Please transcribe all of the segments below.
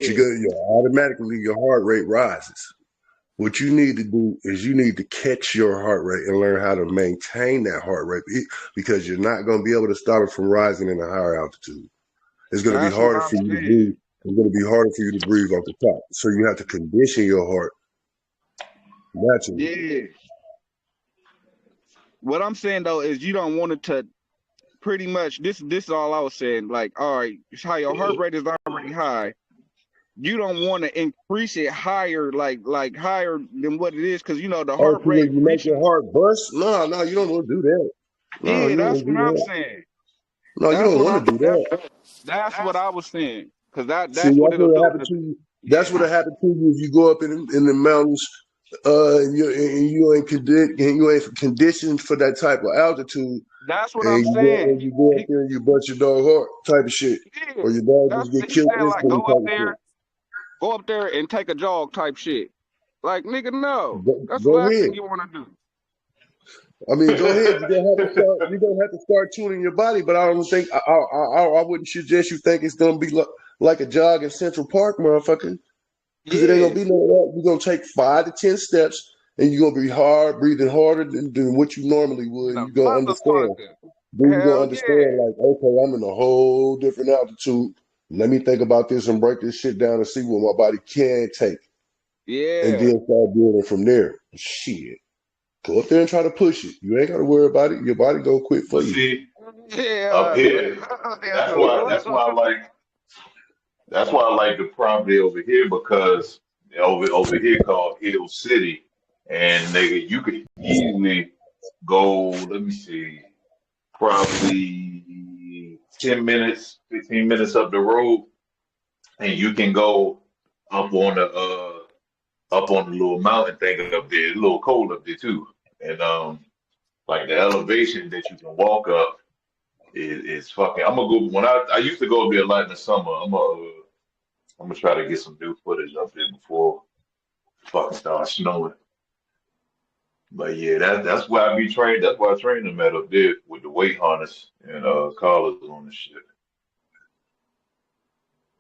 You go, automatically your heart rate rises. What you need to do is you need to catch your heart rate and learn how to maintain that heart rate because you're not going to be able to stop it from rising in a higher altitude. It's going to be That's what harder I'm for you to saying. breathe. It's going to be harder for you to breathe off the top. So you have to condition your heart naturally. Yeah. What I'm saying though is you don't want it to pretty much this is all I was saying. Like, all right, it's how your heart rate is already high. You don't want to increase it higher, like higher than what it is, because you know the Oh, heart so when rate you make your reaching. heart bust? No, no, you don't want to do that. No, Yeah, you don't that's want to do what I'm that. saying. No, you That's don't what want I'm. to do that. That's what I was saying. Cause See, that's what that's it'll what do. happened 'Cause, to you. That's what yeah, happened to you if you go up in the mountains, and you ain't and you ain't conditioned for that type of altitude, that's what I'm and saying. you go up there and you bust your dog heart type of shit, Yeah, or your dog that's just get he killed said. Like, instantly type of shit. go up there and take a jog type shit. Like, nigga, no, that's the Go last ahead. thing you want to do. I mean, go ahead. You're gonna have to start. You're gonna have to start tuning your body, but I don't think I wouldn't suggest you think it's gonna be like a jog in Central Park, motherfucker. Because it ain't gonna Yeah, be none of that. You're gonna take 5 to 10 steps, and you're gonna be breathing harder than what you normally would. And the you're gonna understand. motherfucker. Then you're gonna Hell understand, yeah, like, okay, I'm in a whole different altitude. Let me think about this and break this shit down and see what my body can take, and yeah. then start building from there. Shit, go up there and try to push it. You ain't gotta worry about it. Your body gonna quit for But you. see, up Yeah, here, that's why I like the property over here because over here called Hill City, and nigga, you could easily go. Let me see, probably 10 minutes, 15 minutes up the road, and you can go up on the little mountain thing up there. It's a little cold up there too, and like the elevation that you can walk up is fucking. I'm gonna go when I used to go up there a lot in the summer. I'm gonna try to get some new footage up there before fucking start snowing. But yeah, that's why I be trained. That's why I train them at up there with the weight harness and collars on and shit.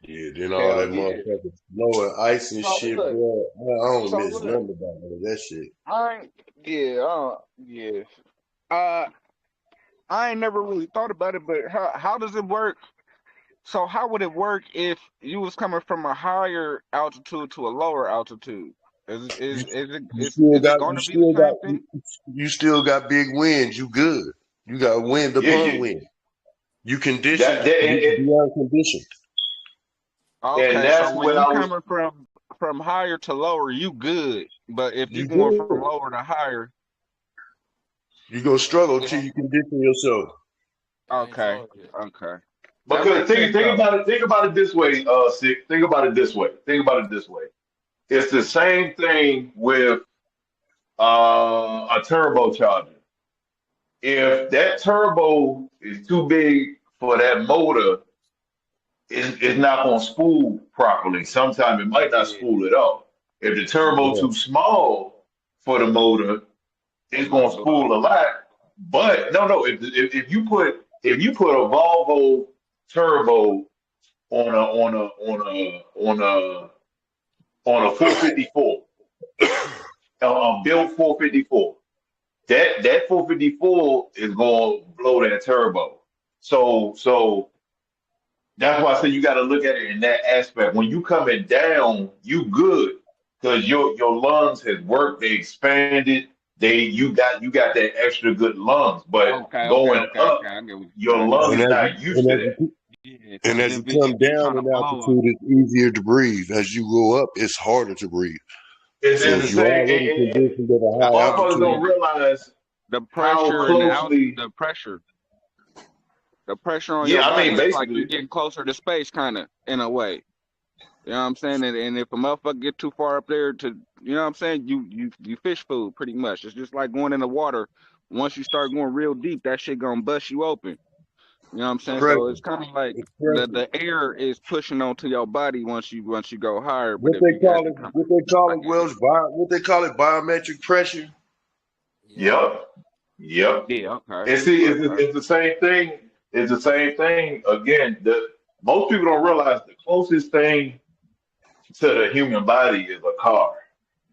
Yeah, then all hell that yeah. motherfucking snow and ice and So shit, look, bro. I don't so miss look, nothing about none of that shit. I ain't, yeah, yeah. Uh, I ain't never really thought about it, but how does it work? So how would it work if you was coming from a higher altitude to a lower altitude? You, you Going to be the still got, same thing? you still got big winds. You good. You got wind Yeah, upon yeah. wind. You conditioned That beyond conditioned. and Okay, so that's when what you I was. coming from higher to lower, you good. But if you You going from good. lower to higher, You gonna struggle till yeah. you condition yourself. Okay, okay, that Because makes sense though. think about it this way, Sick. Think about it this way. Think about it this way. It's the same thing with a turbocharger. If that turbo is too big for that motor, it's not going to spool properly. Sometimes it might not Yeah, spool at all. If the turbo Yeah. too small for the motor, it's it going might to blow. spool a lot. But no. If you put a Volvo turbo on a 454, built 454. That 454 is going to blow that turbo. So that's why I say you got to look at it in that aspect. When you coming down, you good because your lungs has worked, they expanded, you got that extra good lungs. But going Okay. up, I get what you're your saying. lung And is as not used to that. Yeah, and because as you come if you down trying to in blow altitude, it's easier to breathe. As you go up, it's harder to breathe. So It's if the you same. already conditioned at a I high know, Motherfuckers don't altitude, realize the how pressure and closely. the pressure on your Yeah, I mean, body, it's like you basically, getting closer to space, kind of in a way. You know what I'm saying? And if a motherfucker get too far up there to, you know what I'm saying, you fish food pretty much. It's just like going in the water. Once you start going real deep, that shit gonna bust you open. You know what I'm saying? So pressure, it's kind of like it's the pressure. air is pushing onto your body once you go higher. But if you as you come, What they call like it, Wells, what they call it, biometric pressure. yep, yep. yeah, okay, And see, okay, it's the same thing. It's the same thing. Again, the most people don't realize the closest thing. to the human body is a car.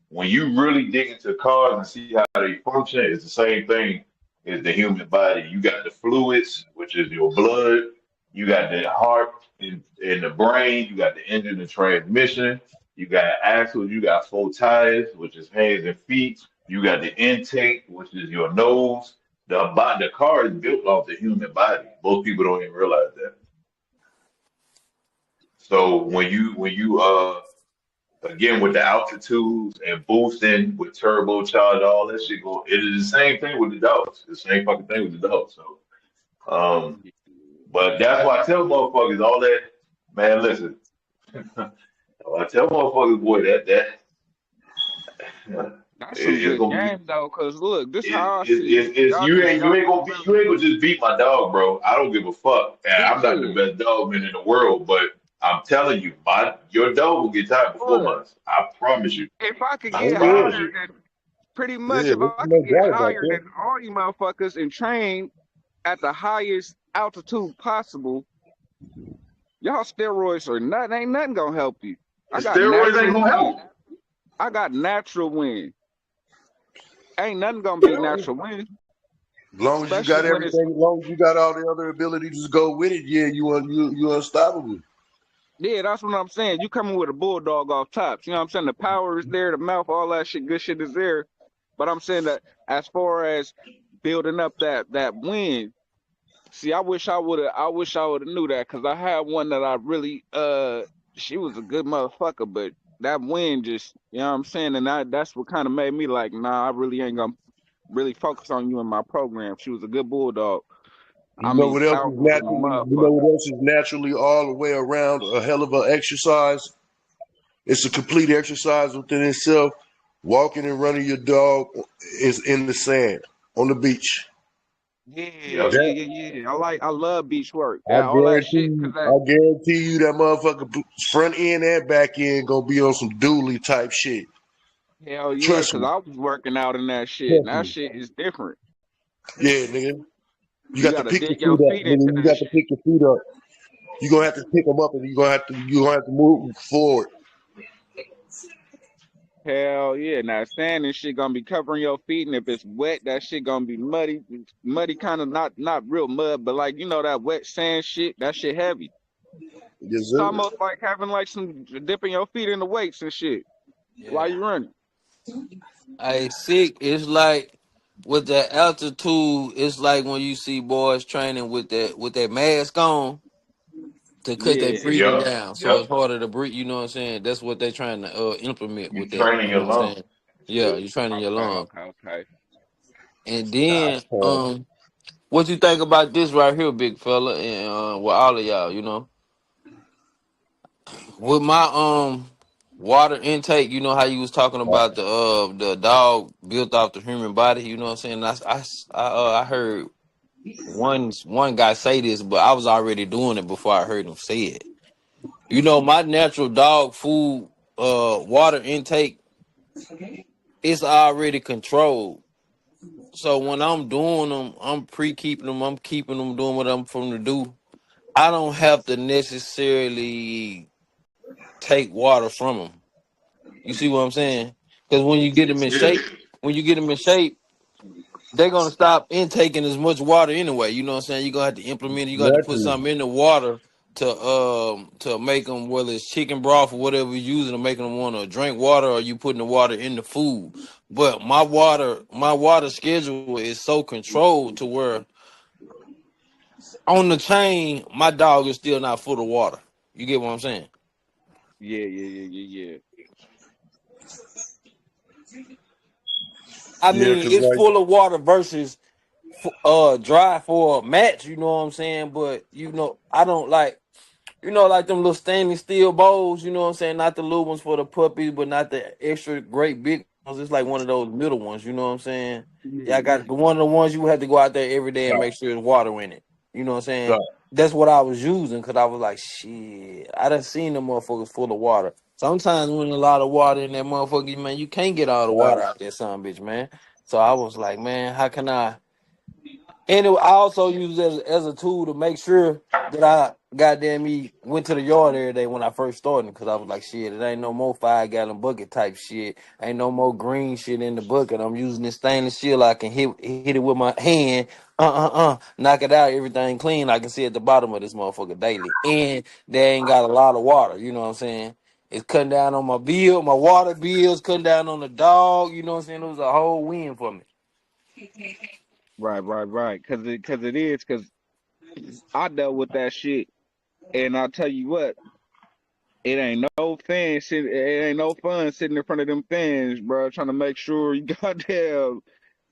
When you really dig into cars and see how they function, it's the same thing as the human body. You got the fluids, which is your blood. You got the heart and the brain. You got the engine and transmission. You got axles. You got four tires, which is hands and feet. You got the intake, which is your nose. The car is built off the human body. Most people don't even realize that. So when you again with the altitudes and boosting with turbocharge, all that shit go. It is the same thing with the dogs. The same fucking thing with the dogs. So, um, but that's why I tell motherfuckers all that. Man, listen, I tell motherfuckers, boy, that That's some it's good gonna be. game though, cause look, this how I see it. It's Y'all just you y'all ain't gonna just be really you ain't gonna just beat my dog, bro. I don't give a fuck. And I'm not the yeah. best dog man in the world, but I'm telling you, your dog will get tired before But mine. I promise you. if I could I Oh get yeah, promise higher you. than pretty much, yeah. if There's I no could get doubt about higher that. than all you motherfuckers and train at the highest altitude possible, y'all steroids are nothing. Ain't nothing gonna help you. The I got steroids ain't natural gonna wind. help. I got natural wind. Ain't nothing gonna beat natural wind, As long as you especially got when it's everything, as long as you got all the other abilities to go with it, yeah, you unstoppable. yeah. That's what I'm saying. You coming with a bulldog off tops. You know what I'm saying? The power is there, the mouth, all that shit, good shit is there. But I'm saying that as far as building up that wind. See, I wish I would have knew that because I had one that I really she was a good motherfucker, but that wind just you know what I'm saying, and that's what kind of made me like, nah, I really ain't gonna really focus on you in my program. She was a good bulldog. I You know mean, what else is powerful than a naturally? You know motherfucker. what else is naturally all the way around a hell of an exercise? It's a complete exercise within itself. Walking and running your dog is in the sand on the beach. Yeah, Yep. yeah, That yeah, yeah. I love beach work. I That all that guarantee shit, cause you, that I guarantee you that motherfucker front end and back end gonna be on some dually type shit. hell yeah, Trust cause me. I was working out in that shit, and Trust that me. shit is different. Yeah, nigga. You You got to gotta pick your dig your feet up, feet nigga. into You this got to shit. pick your feet up. You're gonna have to pick them up and you're gonna have to move forward. Hell yeah. Now sand and shit gonna be covering your feet, and if it's wet, that shit gonna be muddy. Muddy kind of not real mud, but like you know that wet sand shit, that shit heavy. Yes, It's sir. almost like having like some dipping your feet in the weights and shit while Yeah. you running. I sick. It's like with that altitude. It's like when you see boys training with that mask on to cut their Yeah. breathing Yep. down, so Yep. it's harder to breathe. You know what I'm saying? That's what they're trying to implement You with that. training You know your what I'm lungs saying? and Yeah, shit. you're training your Okay. lung. Okay. Okay. And Nah, then, pause. what you think about this right here, big fella, and with all of y'all, you know, with my water intake, you know how you was talking about the dog built off the human body, you know what I'm saying? I heard one guy say this, but I was already doing it before I heard him say it. You know, my natural dog food water intake is already controlled. So when I'm doing them, I'm pre-keeping them, I'm keeping them doing what I'm from to do. I don't have to necessarily take water from them. You see what I'm saying? Because Yeah. when you get them in shape, they're gonna stop intaking as much water anyway. You know what I'm saying? You're gonna have to implement it. You got to put Naturally. something in the water to make them, whether it's chicken broth or whatever you're using to make them want to drink water, or you putting the water in the food. But my water schedule is so controlled to where on the chain, my dog is still not full of water. You get what I'm saying? Yeah. Yeah. Yeah. Yeah. Yeah. I Yeah, mean, cause it's like full of water versus dry for a match. You know what I'm saying? But I don't like. Like them little stainless steel bowls, you know what I'm saying? Not the little ones for the puppies, but not the extra great big ones. It's like one of those middle ones, you know what I'm saying? Yeah, I Yeah. got the one of the ones you have to go out there every day and stop, make sure there's water in it. You know what I'm saying? stop. That's what I was using because I was like, shit, I done seen them motherfuckers full of water. Sometimes when a lot of water in that motherfucker, man, you can't get all the water Right. out there, son bitch, man. So I was like, man, how can I And I also use it as a tool to make sure that I goddamn me went to the yard every day when I first started because I was like, shit, it ain't no more 5 gallon bucket type shit. Ain't no more green shit in the bucket. I'm using this stainless steel. I can hit it with my hand. Knock it out. Everything clean. I can see at the bottom of this motherfucker daily. And they ain't got a lot of water. You know what I'm saying? It's cutting down on my bill, my water bills, cutting down on the dog. You know what I'm saying? It was a whole win for me. Right. Cause I dealt with that shit, and I tell you what, it ain't no fun sitting in front of them fans, bro, trying to make sure you goddamn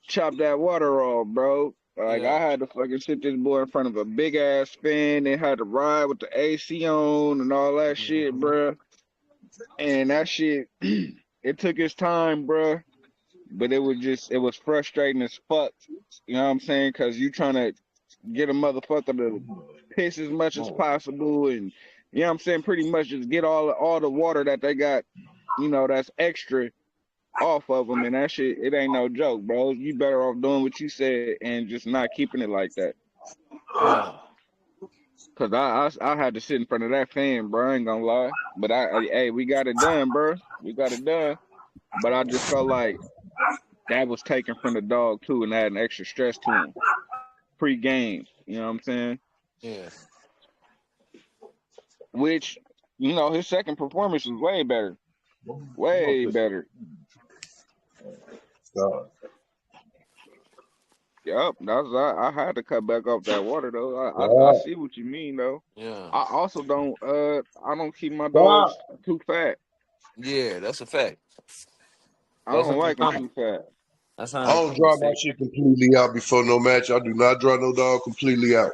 chop that water off, bro. Like I Yeah. had to fucking sit this boy in front of a big ass fan and had to ride with the AC on and all that shit, Mhm. bro. And that shit, it took its time, bro. But it was frustrating as fuck. You know what I'm saying? Cause you trying to get a motherfucker to piss as much as possible, and you know what I'm saying, pretty much just get all the water that they got, that's extra off of them, and that shit, it ain't no joke, bro. You better off doing what you said and just not keeping it like that. Yeah. Cause I had to sit in front of that fan, bro. I ain't gonna lie, but hey, we got it done, bro. We got it done. But I just felt like that was taken from the dog too, and adding extra stress to him pre-game. You know what I'm saying? Yeah. Which, his second performance was way better, way better. Stop. Yep, I had to cut back off that water though. I Stop. see what you mean though. Yeah. I also I don't keep my Stop. dogs too fat. Yeah, that's a fact. I That's don't how like them come. too fat. That's I how don't come. draw my shit completely out before no match. I do not draw no dog completely out.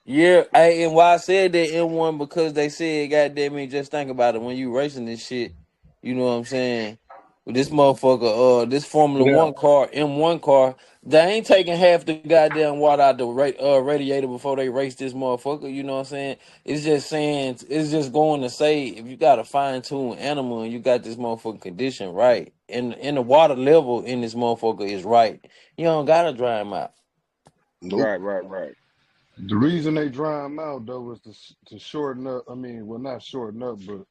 Yeah, and why I said that M1 because they said, goddamn me, just think about it when you racing this shit. You know what I'm saying? With this motherfucker, this Formula Now, One car, M1 car, they ain't taking half the goddamn water out the radiator before they race this motherfucker. You know what I'm saying? It's just saying, it's just going to say if you got a fine tuned animal and you got this motherfucker condition right, and the water level in this motherfucker is right, you don't gotta dry him out. nope. Right. The reason they dry them out though is to shorten up. I mean, well, not shorten up, but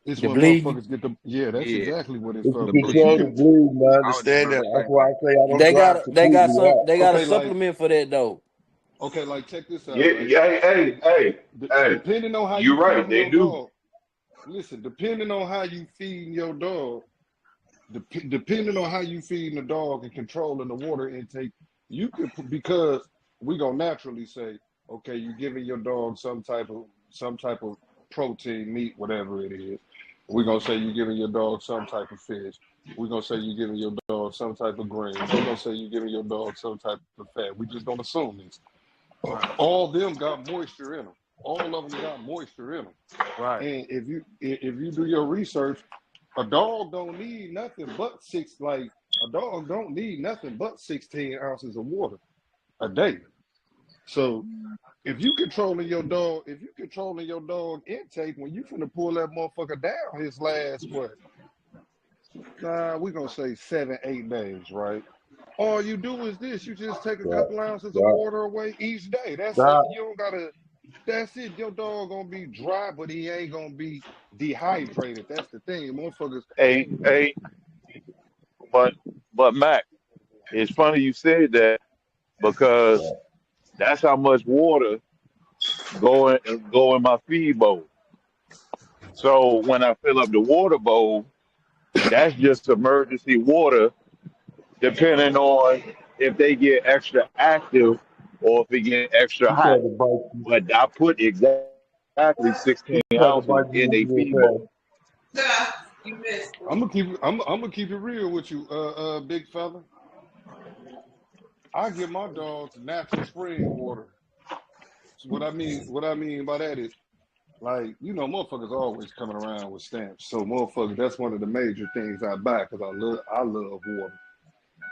it's The when bleeding. motherfuckers get the. Yeah, that's Yeah, exactly what it's It's for. to Because you control the can. bleed. I I was just understand about that. to That's say why I that. say I don't drive completely out. They got a Okay, like supplement for that though. okay, like check this Yeah, out, right? yeah, hey, Depending on how you you're right. feeding They your do. dog. Listen, depending on how you feeding your dog, depending on how you feeding the dog and controlling the water intake, you could because we gonna naturally say, okay, you giving your dog some type of protein, meat, whatever it is. We're gonna say you're giving your dog some type of fish. We're gonna say you're giving your dog some type of grains. We're gonna say you're giving your dog some type of fat. We just gonna assume this. Right. All of them got moisture in them. All of them got moisture in them. Right. And if you do your research, a dog don't need nothing but a dog don't need nothing but 16 ounces of water a day. So if you controlling your dog intake when you finna pull that motherfucker down his last what? Nah, we gonna say 7, 8 days, right? All you do is this: you just take a Stop. couple ounces of Stop. water away each day. That's it. Stop. You don't gotta. That's it. Your dog gonna be dry, but he ain't gonna be dehydrated. That's the thing, motherfuckers. Hey, but Mac, it's funny you said that because that's how much water go in my feed bowl. So when I fill up the water bowl, that's just emergency water, depending on if they get extra active or if it get extra He hot. tried to bite you. But I put exactly 16 He tried to ounces bite you in when a you were feed bowl. fast. I'm gonna keep it real with you, big fella. I give my dogs natural spring water. So what I mean by that is like, motherfuckers always coming around with stamps. So motherfuckers, that's one of the major things I buy because I love water.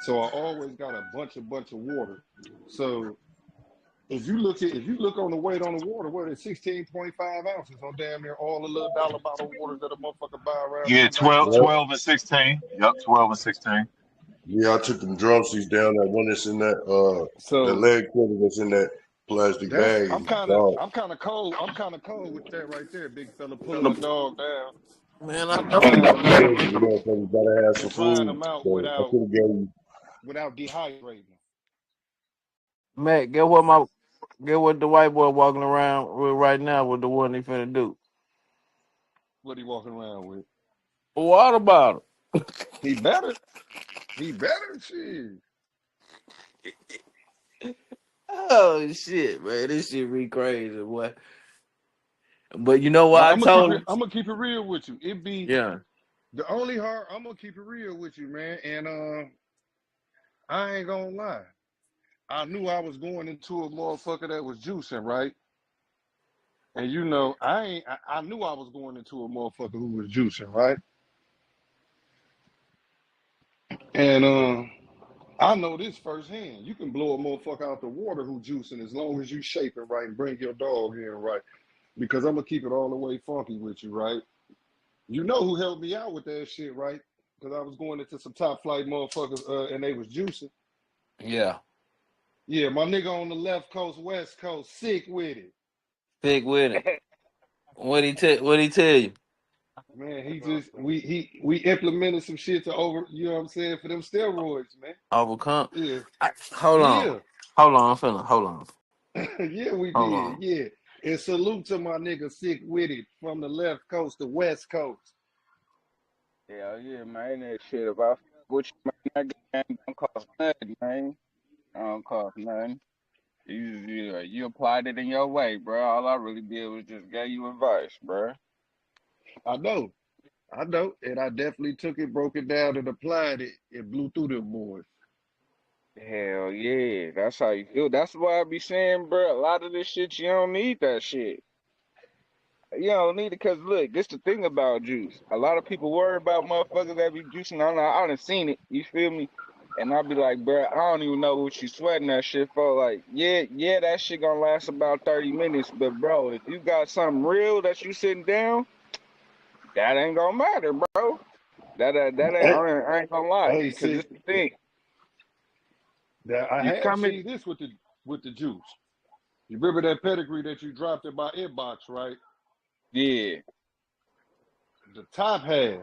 So I always got a bunch of water. So if you look on the weight on the water, what is 16.5 ounces on damn near all the little dollar bottle waters that a motfaker buy around Yeah, these damn 12, Yep. stores. 12 and 16. Yep, 12 and 16. Yeah, I took them drumsticks down. That one that's in that the So leg quarter that's in that plastic that's bag I'm is kind of dog. I'm kind of cold. I'm kind of cold with that right there, big fella, pulling a dog down Man, and I trying them out You know, so you gotta have some and trying food. them out So I could have gave you. without dehydrating them. Matt, get what the white boy walking around with right now with the one he finna do. What he walking around with? A water bottle. He better. He better. Shit. Oh shit, man, this shit be crazy, boy. But you know what Now I told him? I'm gonna keep it real with you. It be Yeah, the only hard. I'm gonna keep it real with you, man. And I ain't gonna lie. I knew I was going into a motherfucker that was juicing, right? And you know, I knew I was going into a motherfucker who was juicing, right? And I know this firsthand. You can blow a motherfucker out the water who juicing as long as you shape it right and bring your dog in right. Because I'm gonna keep it all the way funky with you, right? You know who helped me out with that shit, right? Because I was going into some top flight motherfuckers and they was juicing. yeah. Yeah, my nigga on the left coast, west coast, sick with it. Thick with it. What he tell you? Man, he just we implemented some shit to over, you know what I'm saying, for them steroids, man. Overcome. Yeah. Hold on. Yeah. Hold on, I'm finna. Hold on. Yeah, we Hold did. on. Yeah. And salute to my nigga sick with it from the left coast to west coast. Hell yeah, man. That shit. If I fuck with you, man, that game don't cost nothing, man. Don't cost nothing. You applied it in your way, bro. All I really did was just gave you advice, bro. I know. I know. And I definitely took it, broke it down, and applied it. It blew through them boys. Hell yeah, that's how you feel. That's why I be saying, bro. A lot of this shit, you don't need that shit. You don't need it, cause look, this the thing about juice. A lot of people worry about motherfuckers that be juicing. I done seen it. You feel me? And I be like, bro, I don't even know what you sweating that shit for. Like, yeah, that shit gonna last about 30 minutes. But bro, if you got something real that you sitting down, that ain't gonna matter, bro. That ain't. Hey, I ain't gonna lie, hey, cause sick. this the thing. That I You have coming? seen this with the juice. You remember that pedigree that you dropped in my inbox, right? Yeah. The top half.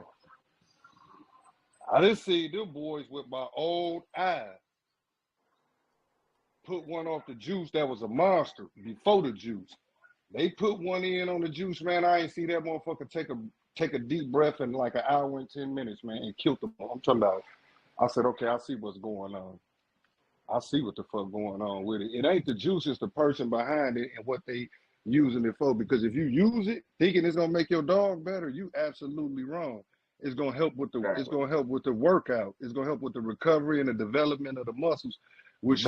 I didn't see them boys with my old eyes put one off the juice that was a monster before the juice. They put one in on the juice, man. I ain't see that motherfucker take a deep breath in like an hour and 10 minutes, man, and killed them. I'm talking about. I said, okay, I see what's going on. I see what the fuck going on with it. It ain't the juice, it's the person behind it and what they using it for. Because if you use it thinking it's gonna make your dog better, you absolutely wrong. It's Exactly. gonna help with the workout. It's gonna help with the recovery and the development of the muscles, which